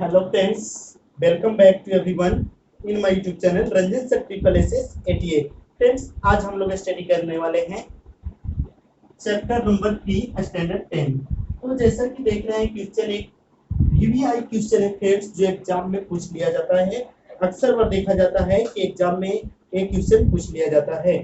Hello friends, welcome back to everyone in my YouTube channel Ranjan sir triple S S 88। Friends, आज हम लोग study करने वाले हैं चैप्टर नंबर 3 स्टैंडर्ड 10। तो जैसा कि देख रहे हैं क्वेश्चन एक वीवीआई क्वेश्चन है फ्रेंड्स, जो एग्जाम में पूछ लिया जाता है। अक्सर बार देखा जाता है कि एग्जाम में एक क्वेश्चन पूछ लिया जाता है।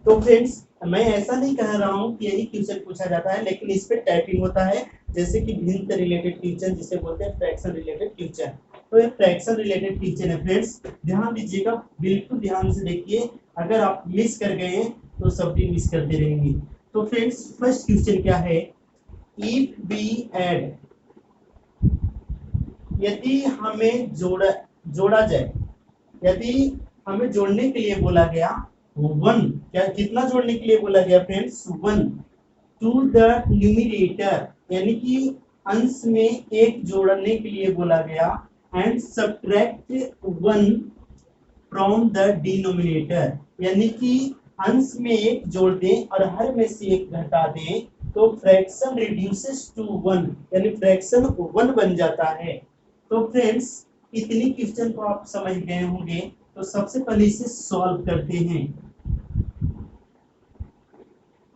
तो फ्रेंड्स, मैं ऐसा नहीं कह रहा हूँ कि यही क्वेश्चन पूछा जाता है, लेकिन इस पे टाइपिंग होता है, जैसे कि भिन्न रिलेटेड क्वेश्चन जिसे बोलते हैं फ्रैक्शन रिलेटेड क्वेश्चन। तो ये फ्रैक्शन रिलेटेड क्वेश्चन है फ्रेंड्स, ध्यान दीजिएगा, बिल्कुल ध्यान से देखिए। अगर आप मिस कर गए हैं तो सब भी मिस करते रहेंगे। तो फ्रेंड्स, फर्स्ट क्वेश्चन क्या है? इफ वी ऐड, यदि हमें जोड़ा जाए, यदि हमें जोड़ने के लिए बोला गया वन, क्या कितना जोड़ने के लिए बोला गया friends? One to the numerator, यानी कि अंश में एक जोड़ने के लिए बोला गया, and subtract one from the denominator, यानी कि अंश में एक जोड़ दें और हर में से एक घटा दें, तो फ्रैक्शन रिड्यूसेस टू वन, यानी फ्रैक्शन वन बन जाता है। तो फ्रेंड्स, इतनी क्वेश्चन को आप समझ गए होंगे। तो सबसे पहले इसे सॉल्व करते हैं।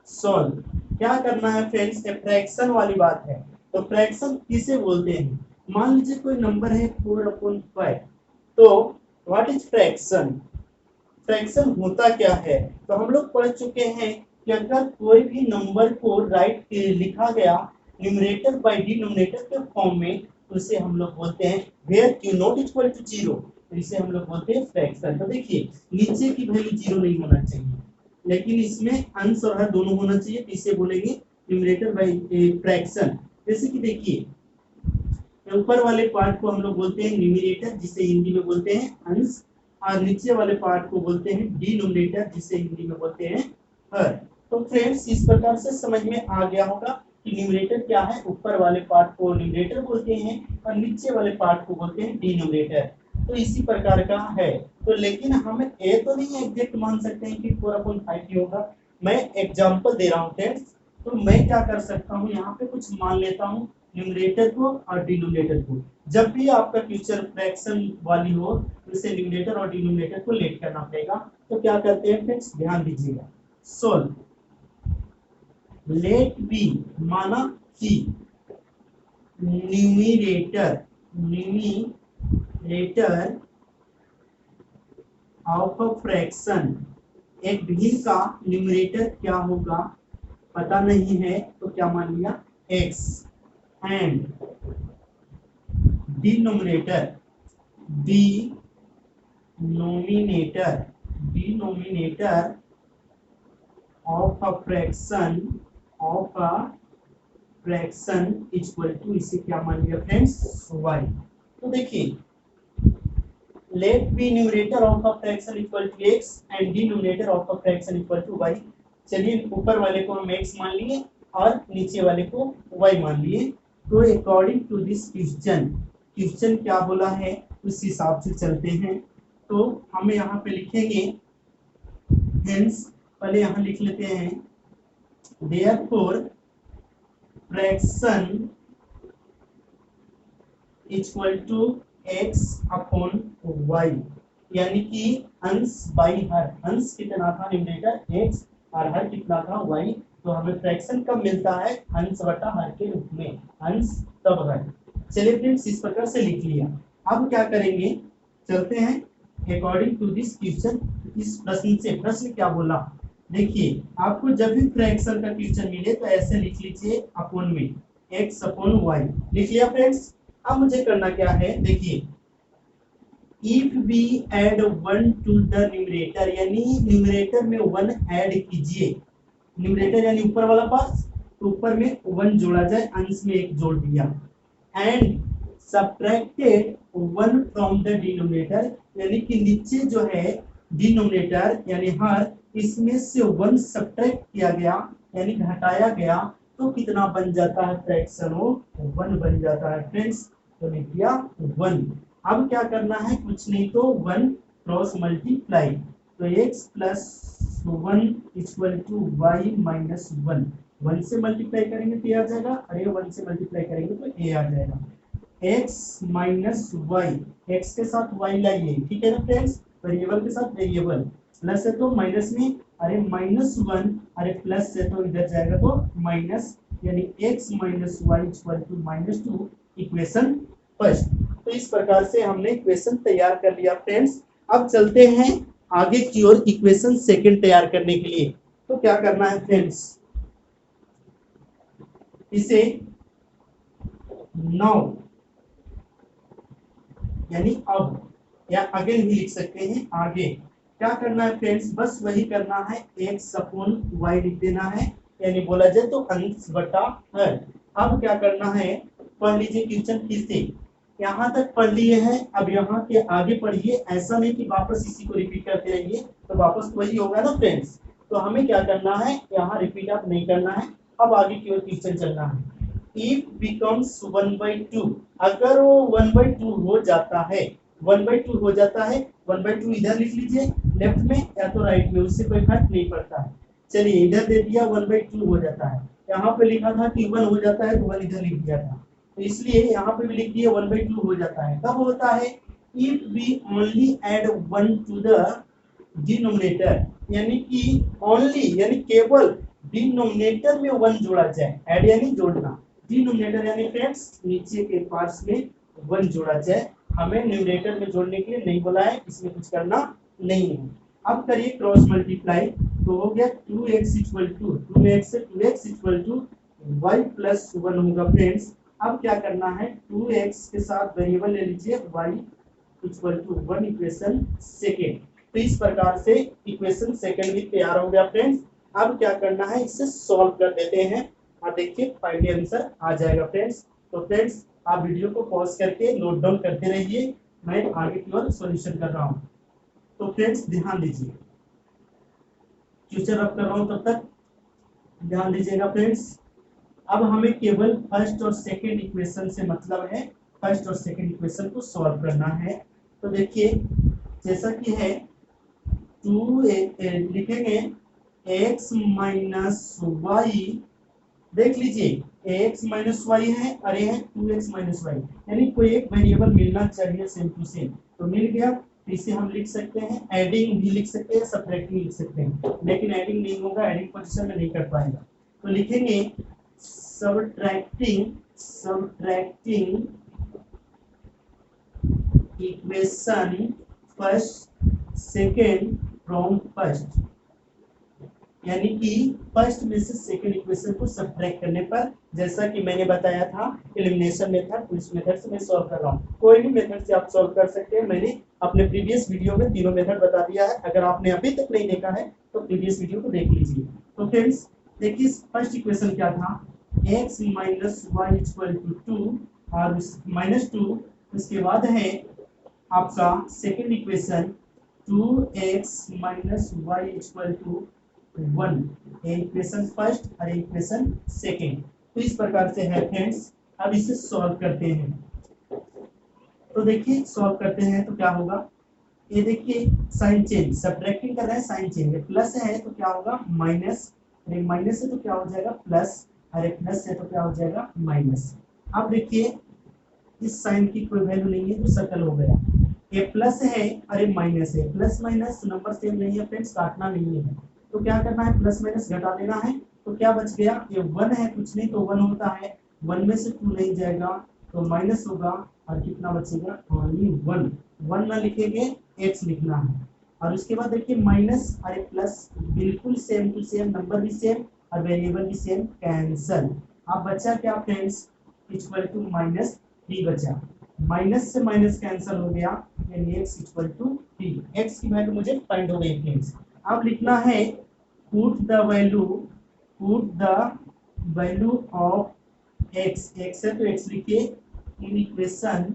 सॉल्व क्या करना है फ्रेंड्स? फ्रैक्शन वाली बात है। तो फ्रैक्शन किसे बोलते हैं? मान लीजिए कोई नंबर है 4/5, तो व्हाट इज फ्रैक्शन? फ्रैक्शन होता क्या है? तो हम लोग पढ़ चुके हैं कि अगर कोई भी नंबर को लिखा गया न्यूमरेटर बाय डिनोमिनेटर के फॉर्म में, तो इसे हम लोग बोलते हैं where Q not equal to 0, तो इसे हम लोग बोलते हैं फ्रैक्शन। तो देखिए, नीचे की वैल्यू 0 नहीं होना चाहिए, लेकिन इसमें अंश और हर दोनों होना चाहिए, तो इसे बोलेंगे न्यूमरेटर बाय फ्रैक्शन। जैसे कि देखिए, ऊपर वाले पार्ट को हम लोग बोलते हैं न्यूमरेटर, जिसे हिंदी में बोलते हैं अंश, और नीचे वाले पार्ट को बोलते हैं डिनोमिनेटर, जिसे हिंदी में बोलते हैं हर। तो फ्रेंड्स, इस प्रकार से समझ में आ गया होगा कि न्यूमरेटर क्या है। ऊपर वाले पार्ट को न्यूमरेटर बोलते हैं और नीचे वाले पार्ट को बोलते हैं डिनोमिनेटर। तो इसी प्रकार का है। तो लेकिन हम ये तो नहीं एग्जैक्ट मान सकते हैं कि 4/5 ही होगा। मैं एग्जांपल दे रहा हूँ फ्रेंड्स। तो मैं क्या कर सकता हूँ, यहाँ पे कुछ मान लेता हूँ, न्यूमरेटर को और डिनोमिनेटर को। जब भी आपका फ्यूचर फ्रैक्शन वाली हो, तो इसे न्यूमरेटर और डिनोमिनेटर को लेट करना पड़ेगा। तो क्या करते हैं फ्रेंड्स, ध्यान दीजिएगा। सोल्व लेट बी, माना कि न्यूमरेटर ऑफ अ फ्रैक्शन, एक भिन्न का न्यूमरेटर क्या होगा पता नहीं है, तो क्या मान लिया x, and denominator of a fraction equal to, इसे क्या मान लिया फ्रेंड्स? y। तो देखिए, let be numerator of a fraction equal to x and denominator of a fraction equal to y। चलिए, ऊपर वाले को हम x मान लिए और नीचे वाले को y मान लिए। तो अकॉर्डिंग टू दिस क्वेश्चन क्या बोला है, उस हिसाब से चलते हैं। तो हम यहाँ पे लिखेंगे, हेंस पहले यहाँ लिख लेते हैं, therefore fraction equal to x upon y, यानी कि अंश बाई हर। अंश कितना था न्यूमरेटर x और हर कितना था y। तो हमें फ्रैक्शन कब मिलता है? अंश बटा हर के रूप में, अंश तब हर। चलिए फ्रेंड्स, इस प्रकार से लिख लिया। अब क्या करेंगे, चलते हैं अकॉर्डिंग टू दिस क्वेश्चन। इस प्रश्न से, प्रश्न क्या बोला देखिए, आपको जब भी फ्रैक्शन का क्वेश्चन मिले तो ऐसे लिख लीजिए, अपॉन में x अपॉन y। लिख लिया फ्रेंड्स। अब मुझे करना क्या है, देखिए, if we add one to the numerator, यानी न्यूमरेटर में वन ऐड कीजिए। न्यूमरेटर यानी ऊपर वाला पार्ट, तो ऊपर में वन जोड़ा जाए, अंश में एक जोड़ दिया, and subtracted one from the denominator, यानी कि नीचे जो है डिनोमिनेटर यानी हर, इसमें से वन सब्ट्रैक्ट किया गया, यानी घटाया गया, तो कितना बन जाता है फ्रैक्शन? वो वन बन जाता है फ्रेंड्स। तो लिख दिया वन। अब क्या करना है, कुछ नहीं तो वन क्रॉस मल्टीप्लाई, तो x plus one equal to y minus one. One से मल्टीप्लाई करेंगे तो ये आ जाएगा, और ये वन से मल्टीप्लाई करेंगे तो ए आ जाएगा। एक्स माइनस वाई, एक्स के साथ वाई लाइए, ठीक है ना फ्रेंड्स, वेरिएबल के साथ वेरिएबल, प्लस है तो माइनस में, अरे माइनस वन, अरे प्लस है तो इधर जाएगा तो माइनस, यानी x minus y equal to minus two, equation first. तो इस प्रकार से हमने इक्वेशन तैयार कर लिया फ्रेंड्स। अब चलते हैं आगे की ओर इक्वेशन सेकंड तैयार करने के लिए। तो क्या करना है फ्रेंड्स, इसे नाउ यानी अब या अगेन भी लिख सकते हैं, आगे क्या करना है फ्रेंड्स, बस वही करना है, एक्स अपॉन वाई लिख देना है, यानी बोला जाए तो अंश बटा हर। अब क्या करना है, पढ़ लीजिए क्वेश्चन फिर से, यहाँ तक पढ़ लिए हैं, अब यहाँ के आगे पढ़िए, ऐसा नहीं कि वापस इसी को रिपीट करते रहिए तो वापस वही होगा ना फ्रेंड्स। तो हमें क्या करना है, यहाँ रिपीट आप नहीं करना है, अब आगे की ओर क्वेश्चन चलना है। इफ बिकम्स 1/2, अगर वो 1/2 हो जाता है, 1/2 हो जाता है, 1/2 इधर लिख लीजिए लेफ्ट में या तो राइट में, उससे कोई फर्क नहीं पड़ता है। चलिए इधर दे दिया 1/2 हो जाता है, यहाँ पे लिखा था कि 1 हो जाता है तो 1 इधर लिख दिया था, तो इसलिए यहाँ पे भी लिख दिया 1/2 हो जाता है। कब होता है, if we only add 1 to the denominator, यानी कि ओनली यानी केवल डिनोमिनेटर में 1 जोड़ा जाए, ऐड यानी जोड़ना, डिनोमिनेटर यानी फ्रेंड्स नीचे के पार्ट्स में 1 जोड़ा जाए, हमें न्यूमरेटर में जोड़ने के लिए नहीं बोला है, इसमें कुछ करना नहीं है। अब करिए क्रॉस मल्टीप्लाई, तो हो गया 2x इक्वल टू 2x से 2x equal to y plus 1 होगा फ्रेंड्स। अब क्या करना है, 2x के साथ वेरिएबल ले लीजिए y equal to 1, equation second. तो इस प्रकार से इक्वेशन सेकेंड भी तैयार हो गया फ्रेंड्स। अब क्या करना है, इसे सॉल्व कर देते हैं और देखिए फाइनली आंसर आ जाएगा फ्रेंड्स। तो फ्रेंड्स आप वीडियो को पॉज करके नोट डाउन करते रहिए, मैं आगे की ओर सॉल्यूशन कर रहा हूँ। तो फ्रेंड्स ध्यान दीजिए, फ्यूचर अप कर रहा हूँ तब तक ध्यान दीजिएगा फ्रेंड्स। अब हमें केवल फर्स्ट और सेकंड इक्वेशन से मतलब है, फर्स्ट और सेकंड इक्वेशन को सॉल्व करना है। तो देखिए जैसा कि है 2 लिखेंगे x माइनस वाई, देख लीजिए x माइनस वाई है, अरे है 2x माइनस वाई, यानी कोई एक वेरिएबल मिलना चाहिए सेम टू सेम, तो मिल गया। तो इसे हम लिख सकते हैं, एडिंग भी लिख सकते हैं, सब्ट्रैक्टिंग लिख सकते हैं, लेकिन एडिंग नहीं होगा, एडिंग पोजीशन में नहीं कर पाएगा। तो लिखेंगे subtracting equation first second from first, यानी कि फर्स्ट में से सेकंड इक्वेशन को सब्ट्रैक्ट करने पर, जैसा कि मैंने बताया था एलिमिनेशन मेथड, उस मेथड से मैं सॉल्व कर रहा हूँ। कोई भी मेथड से आप सॉल्व कर सकते हैं, मैंने अपने प्रीवियस वीडियो में तीनों मेथड बता दिया है, अगर आपने अभी तक नहीं देखा है तो प्रीवियस वीडियो को देख लीजिए। तो फ्रेंड्स देखिए फर्स्ट इक्वेशन क्या था, x minus y equal to 2 और माइनस 2, उसके बाद है आपका second equation 2x minus y equal to 1, equation first और इक्वेशन सेकंड। तो इस प्रकार से है फ्रेंड्स। अब इसे सॉल्व करते हैं, तो देखिए सॉल्व करते हैं तो क्या होगा, ये देखिए साइन चेंज, सब्ट्रैक्टिंग कर रहे हैं साइन चेंज, प्लस है तो क्या होगा माइनस, अरे माइनस है तो क्या हो जाएगा प्लस, अरे प्लस है तो क्या हो जाएगा माइनस। अब देखिए इस साइन की कोई वैल्यू नहीं है तो सर्कल हो गया, ये प्लस है अरे माइनस है, प्लस माइनस नंबर सेम नहीं है फ्रेंड्स, काटना नहीं है, तो क्या करना है प्लस माइनस घटा देना है। तो क्या बच गया, ये 1 है, कुछ नहीं तो 1 होता है, 1 में से 2 नहीं जाएगा तो माइनस होगा, और कितना बचेगा ओनली 1, 1 ना लिखेंगे x लिखना है। और उसके बाद देखिए माइनस अरे प्लस, बिल्कुल सेम टू सेम, नंबर भी सेम और वेरिएबल भी सेम, कैंसल। अब बचा क्या फ्रेंड्स, इक्वल टू माइनस 3 बचा, माइनस से माइनस कैंसिल हो गया, यानी x इक्वल टू 3, x की वैल्यू मुझे फाइंड हो गई फ्रेंड्स। अब लिखना है put the value of x, x है तो x लिखिए इन इक्वेशन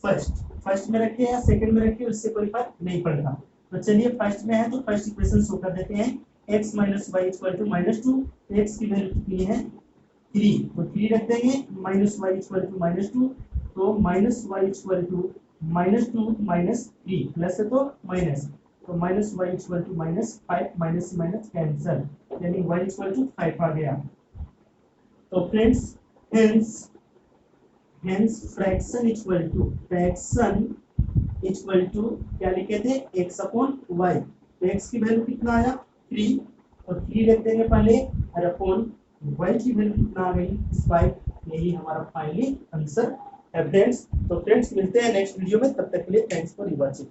फर्स्ट में रखिए या सेकंड में रखिए, उससे कोई फर्क नहीं पड़ता। तो चलिए फर्स्ट में है तो फर्स्ट इक्वेशन शो कर देते हैं, x minus y equal to minus 2, x की वैल्यू कितनी है 3, तो 3 रख देंगे, minus y equal to minus 2, तो minus y equal to minus 2 minus 3, plus है तो माइनस, तो minus y equal to minus 5, minus से माइनस कैंसिल, यानी वाई इक्वल टू 5 आ गया। तो friends hence fraction equal to क्या लिखे थे x अपॉन वाई। तो x की वैल्यू कितना आया 3 और 3 लिख देंगे पहले और अपॉन y की वैल्यू कितना आ गई 5। यही हमारा फाइनली आंसर है फ्रेंड्स। तो फ्रेंड्स मिलते हैं नेक्स्ट वीडियो में, तब तक के लिए थैंक्स फॉर वॉचिंग।